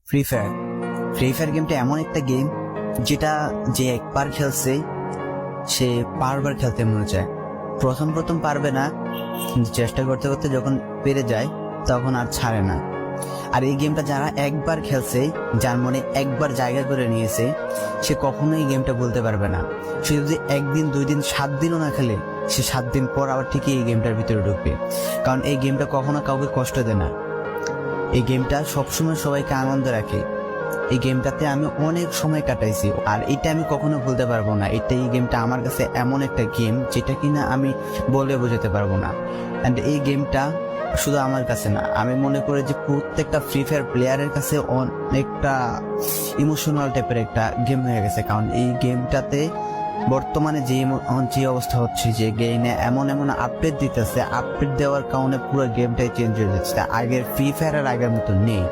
Free fire গেমটা এমন একটা গেম যেটা যে একবার খেলছে সে বারবার খেলতে মনে চায়। প্রথম প্রথম পারবে না, কিন্তু চেষ্টা করতে করতে যখন পেরে যায় তখন আর ছাড়ে না। আর এই গেমটা যারা একবার খেলছে, যার মনে একবার জায়গা করে নিয়েছে, সে কখনোই এই গেমটা বলতে পারবে না। সে যদি একদিন 2 দিন 7 দিনও না খেলে, সে 7 দিন পর আবার ঠিকই এই গেমটার ভিতরে ঢুকবে। কারণ এই গেমটা কখনো কাউকে কষ্ট দেয় না। এই গেমটা সবসময় সবাইকে আনন্দ রাখে। এই গেমটাতে আমি অনেক সময় কাটাইছি, আর এটা আমি কখনো ভুলতে পারবো না। এই গেমটা আমার কাছে এমন একটা গেম যেটা কিনা আমি বলে বোঝাতে পারবো না। অ্যান্ড এই গেমটা শুধু আমার কাছে না, আমি মনে করি যে প্রত্যেকটা ফ্রি ফায়ার প্লেয়ারের কাছে অনেকটা ইমোশনাল টাইপের একটা গেম হয়ে গেছে। কারণ এই গেমটাতে বর্তমানে যে অবস্থা হচ্ছে, যে গেমে এমন এমন আপডেট দিতেছে, আপডেট দেওয়ার কারণে পুরো গেমটাই চেঞ্জ হয়ে যাচ্ছে। আগের ফ্রি ফায়ার আর আগের মতো নেই।